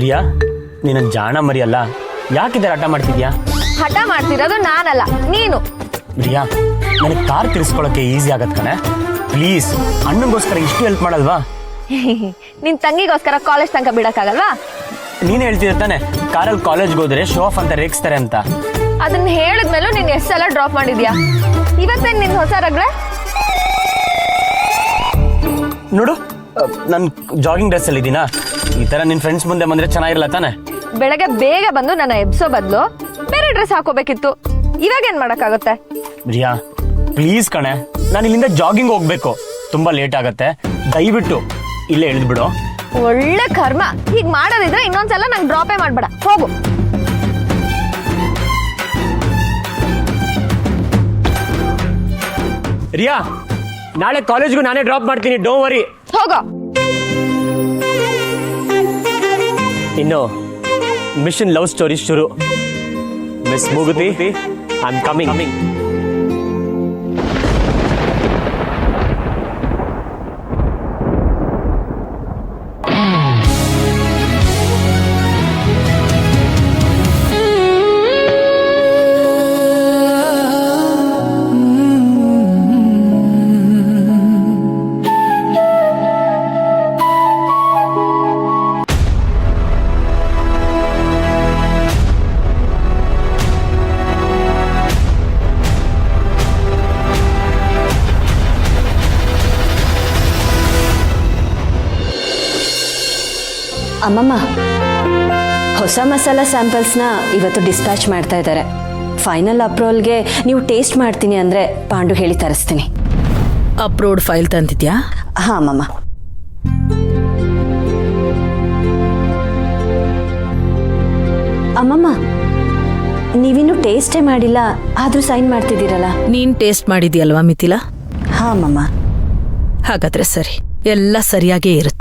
ರಿಯಾ ನೀನು ಜಾಣ ಮರಿಯಲ್ಲ, ಯಾಕಿದ್ದಾರೆ ಹಠ ಮಾಡ್ತಿದ್ಯಾ? ಹಠ ಮಾಡ್ತಿರೋದು ನಾನಲ್ಲ, ನೀನು. ರಿಯಾ ನನಗೆ ಕಾರ್ ತಿರ್ಸ್ಕೊಳಕ್ಕೆ ಈಸಿ ಆಗತ್ ಕಣೆ, ಪ್ಲೀಸ್ ಅಣ್ಣಂಗೋಸ್ಕರ ಇಷ್ಟು ಹೆಲ್ಪ್ ಮಾಡಲ್ವಾ? ನಿನ್ ತಂಗಿಗೋಸ್ಕರ ಕಾಲೇಜ್ ತನಕ ಬಿಡಕ್ಕಾಗಲ್ವಾ? ನೀನ್ ಹೇಳ್ತಿದ್ದ ತಾನೆ ಕಾರಲ್ಲಿ ಕಾಲೇಜ್ಗೆ ಹೋದ್ರೆ ಶೋ ಆಫ್ ಅಂತ ರೇಗಿಸ್ತಾರೆ ಅಂತ. ಅದನ್ನ ಹೇಳಿದ್ಮೇಲೂ ನೀನ್ ಎಷ್ಟೆಲ್ಲ ಡ್ರಾಪ್ ಮಾಡಿದ್ಯಾ? ಇವತ್ತೇನ್ ನಿನ್ ಹೊಸ ರಗ್ಳೆ? ನೋಡು ನಾನು ಜಾಗಿಂಗ್ ಡ್ರೆಸ್ ಅಲ್ಲಿ ಇದೀನಾ, ಈ ತರ ನಿನ್ ಫ್ರೆಂಡ್ಸ್ ಮುಂದೆ ಬಂದ್ರೆ ಚೆನ್ನಾಗಿರಲ್ಲ ತಾನೆ? ಬೆಳಗ್ಗೆ ಬೇಗ ಬಂದು ನನ್ನ ಎಬ್ಸೋ ಬದಲು ಬೇರೆ ಡ್ರೆಸ್ ಹಾಕೋಬೇಕಿತ್ತು. ಇವಾಗ ಏನ್ ಮಾಡಕ್ಕಾಗುತ್ತೆ? ರಿಯಾ ಪ್ಲೀಸ್ ಕಣೆ, ನಾನು ಇಲ್ಲಿಂದ ಜಾಗಿಂಗ್ ಹೋಗ್ಬೇಕು, ತುಂಬಾ ಲೇಟ್ ಆಗತ್ತೆ, ದಯವಿಟ್ಟು ಇಲ್ಲೇ ಇಳಿದ್ಬಿಡು. ಒಳ್ಳೆ ಕರ್ಮ, ಹೀಗ್ ಮಾಡೋದಿದ್ರೆ ಇನ್ನೊಂದ್ಸಲ ನಂಗೆ ಡ್ರಾಪೇ ಮಾಡ್ಬೇಡ, ಹೋಗು. ರಿಯಾ ನಾಳೆ ಕಾಲೇಜ್ಗೂ ನಾನೇ ಡ್ರಾಪ್ ಮಾಡ್ತೀನಿ, ಡೋಂಟ್ ವರಿ. ಹೋಗೋ. ಇನ್ನು ಮಿಷನ್ ಲವ್ ಸ್ಟೋರಿ ಶುರು. Miss Mooguthi, I am coming. ಅಮ್ಮಮ್ಮ, ಹೊಸ ಮಸಾಲ ಸ್ಯಾಂಪಲ್ಸ್ನ ಇವತ್ತು ಡಿಸ್ಪ್ಯಾಚ್ ಮಾಡ್ತಾ ಇದ್ದಾರೆ. ಫೈನಲ್ ಅಪ್ರೂವಲ್ಗೆ ನೀವು ಟೇಸ್ಟ್ ಮಾಡ್ತೀನಿ ಅಂದರೆ ಪಾಂಡು ಹೇಳಿ ತರಿಸ್ತೀನಿ. Approved file ತಂದಿದ್ಯಾ? ಹಾಂ ಅಮ್ಮಮ್ಮ. ಅಮ್ಮಮ್ಮ, ನೀವಿನ್ನೂ ಟೇಸ್ಟೇ ಮಾಡಿಲ್ಲ, ಆದರೂ ಸೈನ್ ಮಾಡ್ತಿದ್ದೀರಲ್ಲ? ನೀನ್ ಟೇಸ್ಟ್ ಮಾಡಿದ್ಯಲ್ವಾ ಮಿಥಿಲಾ? ಹಾಂ ಅಮ್ಮಮ್ಮ. ಹಾಗಾದ್ರೆ ಸರಿ, ಎಲ್ಲ ಸರಿಯಾಗೇ ಇರುತ್ತೆ.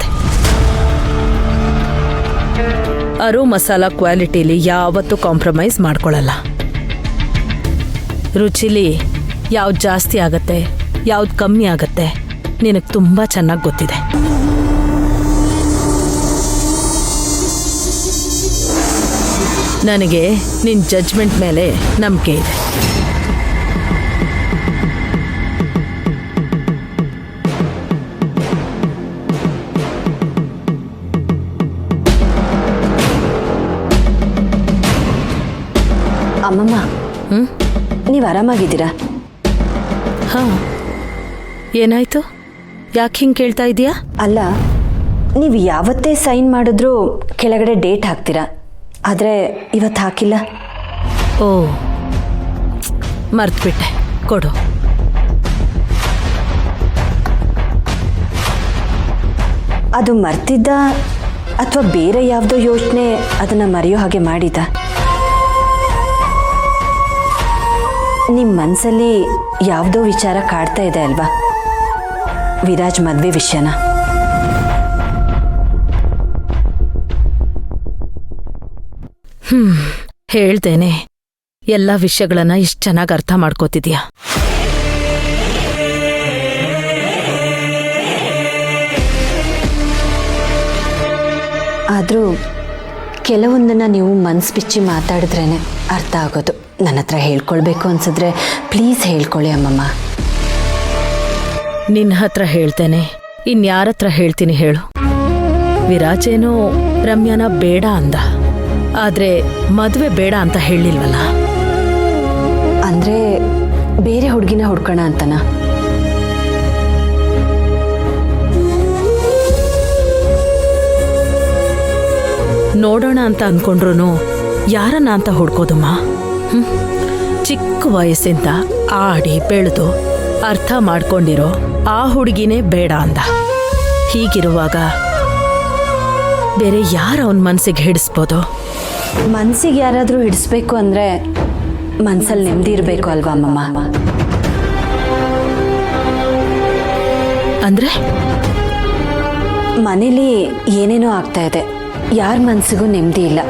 ಅರು ಮಸಾಲ ಕ್ವಾಲಿಟಿಲಿ ಯಾವತ್ತೂ ಕಾಂಪ್ರಮೈಸ್ ಮಾಡ್ಕೊಳ್ಳಲ್ಲ. ರುಚಿಲಿ ಯಾವ್ದು ಜಾಸ್ತಿ ಆಗತ್ತೆ, ಯಾವ್ದು ಕಮ್ಮಿ ಆಗತ್ತೆ ನಿನಗೆ ತುಂಬ ಚೆನ್ನಾಗಿ ಗೊತ್ತಿದೆ. ನನಗೆ ನಿನ್ನ ಜಡ್ಜ್ಮೆಂಟ್ ಮೇಲೆ ನಂಬಿಕೆ ಇದೆ. ಅಮ್ಮಮ್ಮ, ನೀವು ಆರಾಮಾಗಿದ್ದೀರಾ? ಹಾಂ, ಏನಾಯ್ತು? ಯಾಕೆ ಹಿಂಗೆ ಕೇಳ್ತಾ ಇದೀಯಾ? ಅಲ್ಲ, ನೀವು ಯಾವತ್ತೇ ಸೈನ್ ಮಾಡಿದ್ರೂ ಕೆಳಗಡೆ ಡೇಟ್ ಹಾಕ್ತೀರಾ, ಆದರೆ ಇವತ್ತು ಹಾಕಿಲ್ಲ. ಓ, ಮರ್ತ್ಬಿಟ್ಟೆ, ಕೊಡು. ಅದು ಮರ್ತಿದ್ದ ಅಥವಾ ಬೇರೆ ಯಾವುದೋ ಯೋಚನೆ ಅದನ್ನು ಮರೆಯೋ ಹಾಗೆ ಮಾಡಿದ? ನಿಮ್ಮ ಮನಸ್ಸಲ್ಲಿ ಯಾವುದೋ ವಿಚಾರ ಕಾಡ್ತಾ ಇದೆ ಅಲ್ವಾ? ವಿರಾಜ್ ಮದುವೆ ವಿಷಯನ? ಹೇಳ್ತೇನೆ, ಎಲ್ಲ ವಿಷಯಗಳನ್ನ ಇಷ್ಟು ಚೆನ್ನಾಗಿ ಅರ್ಥ ಮಾಡ್ಕೋತಿದ್ಯಾ. ಆದರೂ ಕೆಲವೊಂದನ್ನು ನೀವು ಮನಸ್ಸು ಬಿಚ್ಚಿ ಮಾತಾಡಿದ್ರೇ ಅರ್ಥ ಆಗೋದು. ನನ್ನ ಹತ್ರ ಹೇಳ್ಕೊಳ್ಬೇಕು ಅನ್ಸಿದ್ರೆ ಪ್ಲೀಸ್ ಹೇಳ್ಕೊಳ್ಳಿ ಅಮ್ಮಮ್ಮ. ನಿನ್ನ ಹತ್ರ ಹೇಳ್ತೇನೆ, ಇನ್ಯಾರತ್ರ ಹೇಳ್ತೀನಿ ಹೇಳು? ವಿರಾಜೇನೋ ರಮ್ಯಾನ ಬೇಡ ಅಂದ, ಆದ್ರೆ ಮದುವೆ ಬೇಡ ಅಂತ ಹೇಳಿಲ್ವಲ್ಲ? ಅಂದರೆ ಬೇರೆ ಹುಡುಗಿನ ಹುಡ್ಕೋಣ ಅಂತನ? ನೋಡೋಣ ಅಂತ ಅನ್ಕೊಂಡ್ರು ಯಾರನ್ನ ಅಂತ ಹುಡ್ಕೋದಮ್ಮ? ಚಿಕ್ಕ ವಯಸ್ಸಿಂದ ಆಡಿ ಬೆಳೆದು ಅರ್ಥ ಮಾಡ್ಕೊಂಡಿರೋ ಆ ಹುಡುಗಿನೇ ಬೇಡ ಅಂದ. ಹೀಗಿರುವಾಗ ಬೇರೆ ಯಾರು ಅವನ ಮನಸ್ಸಿಗೆ ಹಿಡಿಸ್ಬೋದು? ಮನಸ್ಸಿಗೆ ಯಾರಾದರೂ ಹಿಡಿಸ್ಬೇಕು ಅಂದರೆ ಮನಸ್ಸಲ್ಲಿ ನೆಮ್ಮದಿ ಇರಬೇಕು ಅಲ್ವಾ ಅಮ್ಮಮ್ಮ? ಅಂದರೆ ಮನೇಲಿ ಏನೇನೋ ಆಗ್ತಾ ಇದೆ, ಯಾರ ಮನಸ್ಸಿಗೂ ನೆಮ್ಮದಿ ಇಲ್ಲ.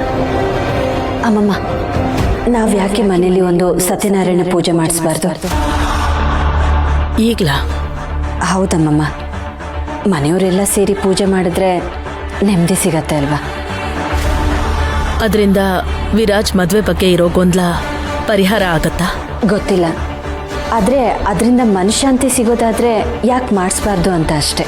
ಅಮ್ಮಮ್ಮ, ನಾವು ಯಾಕೆ ಮನೇಲಿ ಒಂದು ಸತ್ಯನಾರಾಯಣ ಪೂಜೆ ಮಾಡಿಸ್ಬಾರ್ದು? ಈಗಲಾ? ಹೌದಮ್ಮಮ್ಮ, ಮನೆಯವರೆಲ್ಲ ಸೇರಿ ಪೂಜೆ ಮಾಡಿದ್ರೆ ನೆಮ್ಮದಿ ಸಿಗತ್ತೆ ಅಲ್ವಾ? ಅದರಿಂದ ವಿರಾಜ್ ಮದ್ವೆ ಬಗ್ಗೆ ಇರೋ ಗೊಂದಲ ಪರಿಹಾರ ಆಗತ್ತಾ? ಗೊತ್ತಿಲ್ಲ, ಆದರೆ ಅದರಿಂದ ಮನಃಶಾಂತಿ ಸಿಗೋದಾದ್ರೆ ಯಾಕೆ ಮಾಡಿಸ್ಬಾರ್ದು ಅಂತ ಅಷ್ಟೆ.